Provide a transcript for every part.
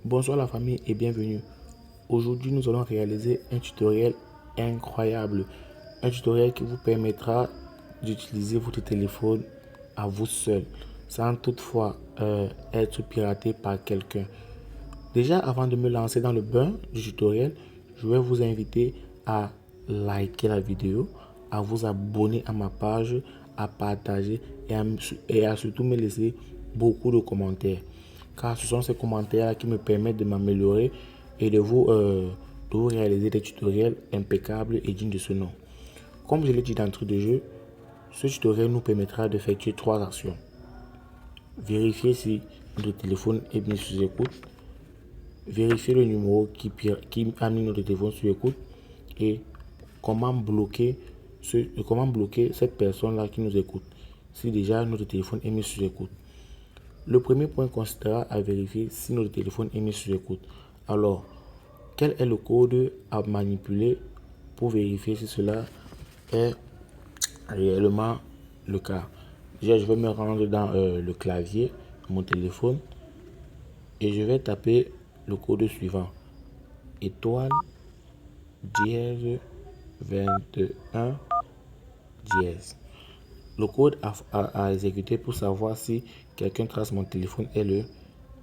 Bonsoir la famille et bienvenue. Aujourd'hui, nous allons réaliser un tutoriel incroyable. Un tutoriel qui vous permettra d'utiliser votre téléphone à vous seul, sans toutefois être piraté par quelqu'un. Déjà, avant de me lancer dans le bain du tutoriel, je vais vous inviter à liker la vidéo, à vous abonner à ma page, à partager et à surtout me laisser beaucoup de commentaires. Car ce sont ces commentaires qui me permettent de m'améliorer et de vous réaliser des tutoriels impeccables et dignes de ce nom. Comme je l'ai dit d'entrée de jeu, ce tutoriel nous permettra d'effectuer trois actions. Vérifier si notre téléphone est bien sous écoute, vérifier le numéro qui a mis notre téléphone sous écoute et comment bloquer cette personne-là qui nous écoute si déjà notre téléphone est mis sous écoute. Le premier point consistera à vérifier si notre téléphone est mis sous écoute. Alors, quel est le code à manipuler pour vérifier si cela est réellement le cas? Déjà, je vais me rendre dans le clavier de mon téléphone et je vais taper le code suivant. Étoile, dièse, 21, dièse. Le code à exécuter pour savoir si quelqu'un trace mon téléphone est le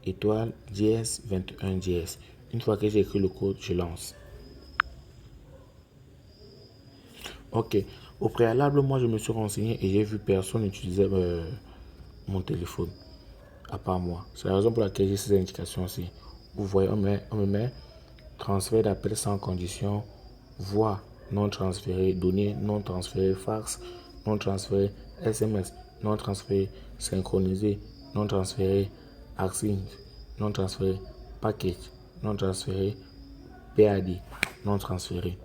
étoile, dièse, 21, dièse. Une fois que j'ai écrit le code, je lance. Ok. Au préalable, moi, je me suis renseigné et j'ai vu personne utiliser mon téléphone, à part moi. C'est la raison pour laquelle j'ai ces indications-ci. Vous voyez, on me met transfert d'appel sans condition, voix non transférée, données non transférées, fax non transféré, SMS non transféré, synchronisé non transféré, AXING non transféré, package non transféré, PAD non transféré.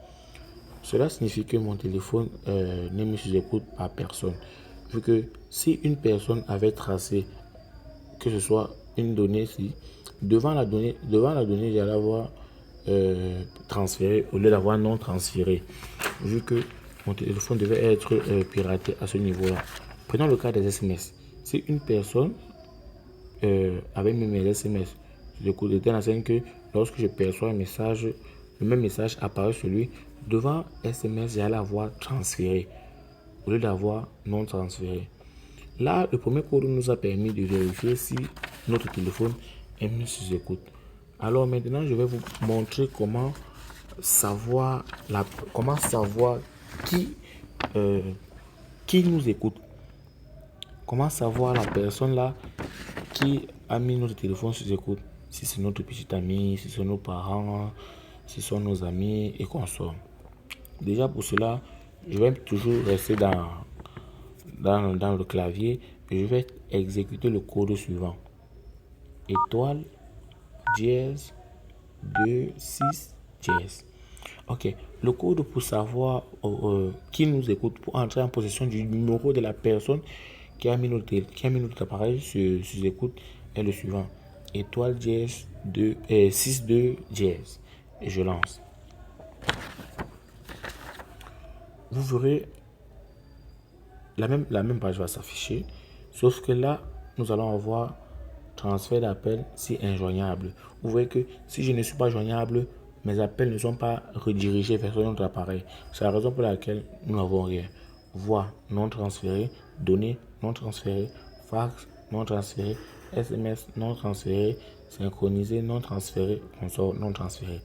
Cela signifie que mon téléphone n'est mis sous écoute par personne. Vu que si une personne avait tracé, que ce soit une donnée, si devant la donnée, j'allais avoir transféré au lieu d'avoir non transféré. Vu que mon téléphone devait être piraté à ce niveau-là. Prenons le cas des SMS. Si une personne avait mis mes SMS, le coup de telle enseigne que lorsque je perçois un message, le même message apparaît sur lui. Devant SMS, j'allais avoir transféré au lieu d'avoir non transféré. Là, le premier code nous a permis de vérifier si notre téléphone est mis sous écoute. Alors maintenant, je vais vous montrer comment savoir qui nous écoute. Comment savoir la personne là qui a mis notre téléphone sous écoute. Si c'est notre petit ami, si c'est nos parents, si ce sont nos amis et consorts. Déjà pour cela, je vais toujours rester dans le clavier et je vais exécuter le code suivant. Étoile, dièse, 2, 6, dièse. Ok, le code pour savoir qui nous écoute, pour entrer en possession du numéro de la personne qui a mis notre appareil sur écoute est le suivant. Étoile, dièse, 6, 2, dièse. Et je lance. Vous verrez, la même page va s'afficher, sauf que là, nous allons avoir transfert d'appel si injoignable. Vous voyez que si je ne suis pas joignable, mes appels ne sont pas redirigés vers notre appareil. C'est la raison pour laquelle nous n'avons rien. Voix non transférée, données non transférées, fax non transféré, SMS non transféré, synchronisé non transféré, consort non transféré.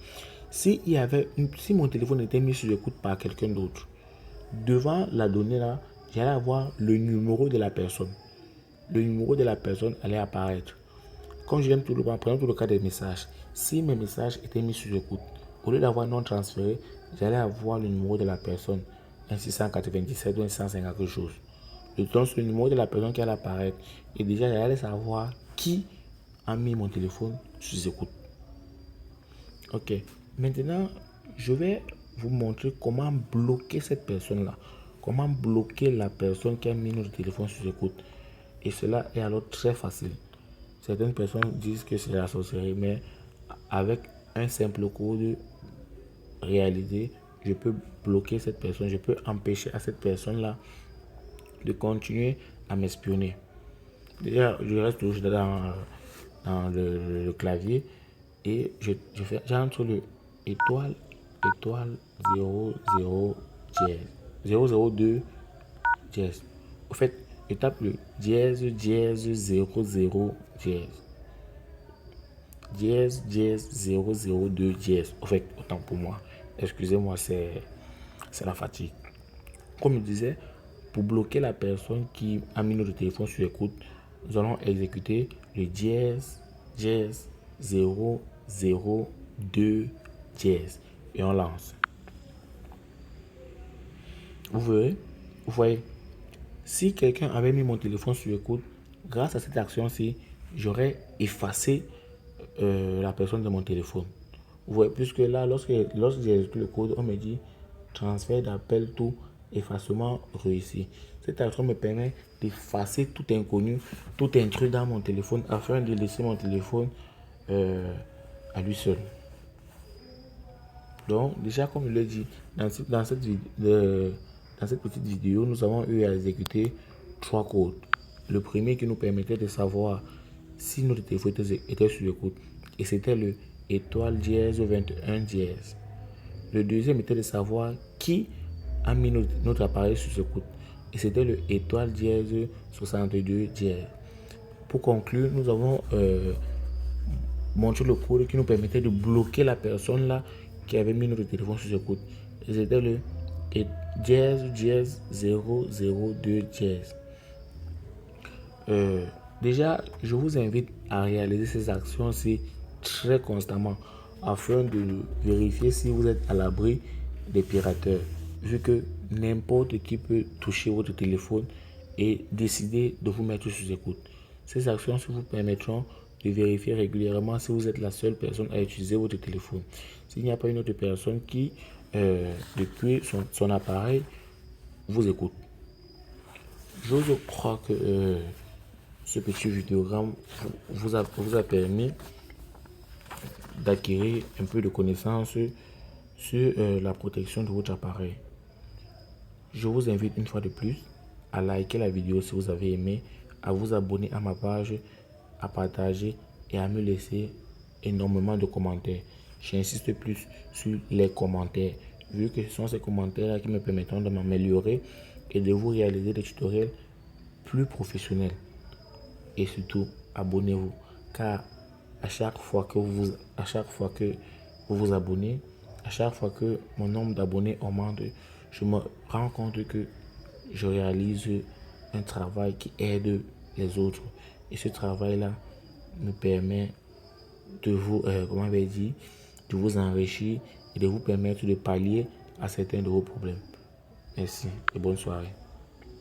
Si mon téléphone était mis sur écoute par quelqu'un d'autre, devant la donnée là, j'allais avoir le numéro de la personne. Le numéro de la personne allait apparaître. Comme je l'aime tout le temps, prenons tout le cas des messages. Si mes messages étaient mis sur écoute, au lieu d'avoir non transféré, j'allais avoir le numéro de la personne, un 697 ou un 150 quelque chose. Je donne le numéro de la personne qui allait apparaître. Et déjà, j'allais savoir qui a mis mon téléphone sous écoute. Ok. Maintenant, je vais vous montrer comment bloquer cette personne-là. Comment bloquer la personne qui a mis notre téléphone sous écoute. Et cela est alors très facile. Certaines personnes disent que c'est la sorcellerie, mais avec un simple code réalisé, je peux bloquer cette personne, je peux empêcher à cette personne-là de continuer à m'espionner. Déjà, je reste toujours dans le clavier et j'entre le étoile 00 dièse 002 dièse. Au fait, je tape le dièse 00 dièse 002 dièse. Au fait, autant pour moi. Excusez-moi, c'est la fatigue. Comme je disais, pour bloquer la personne qui a mis notre téléphone sur écoute, nous allons exécuter le dièse 002 dièse et on lance. Vous voyez, si quelqu'un avait mis mon téléphone sur écoute, grâce à cette action-ci, j'aurais effacé la personne de mon téléphone. Vous voyez, puisque là, lorsque j'ai exécuté le code, on me dit transfert d'appel tout, effacement réussi. Cette action me permet d'effacer tout inconnu, tout intrus dans mon téléphone afin de laisser mon téléphone à lui seul. Donc, déjà, comme je l'ai dit, dans cette petite vidéo, nous avons eu à exécuter 3 codes. Le premier qui nous permettait de savoir si notre téléphone était sur écoute, et c'était le étoile dièse 21 dièse. Le deuxième était de savoir qui a mis notre appareil sur écoute, et c'était le étoile dièse 62 dièse. Pour conclure, nous avons montré le code qui nous permettait de bloquer la personne là qui avait mis notre téléphone sur écoute. Et c'était le dièse 002 dièse. Déjà, je vous invite à réaliser ces actions-ci très constamment afin de vérifier si vous êtes à l'abri des pirateurs, vu que n'importe qui peut toucher votre téléphone et décider de vous mettre sur écoute. Ces actions vous permettront de vérifier régulièrement si vous êtes la seule personne à utiliser votre téléphone. S'il n'y a pas une autre personne qui, depuis son appareil, vous écoute. Je crois que ce petit vidéogramme vous a permis d'acquérir un peu de connaissances sur la protection de votre appareil. Je vous invite une fois de plus à liker la vidéo si vous avez aimé, à vous abonner à ma page, à partager et à me laisser énormément de commentaires. J'insiste plus sur les commentaires, vu que ce sont ces commentaires-là qui me permettront de m'améliorer et de vous réaliser des tutoriels plus professionnels. Et surtout, abonnez-vous, car à chaque fois que vous vous abonnez, à chaque fois que mon nombre d'abonnés augmente, je me rends compte que je réalise un travail qui aide les autres. Et ce travail-là me permet de vous, de vous enrichir et de vous permettre de pallier à certains de vos problèmes. Merci et bonne soirée.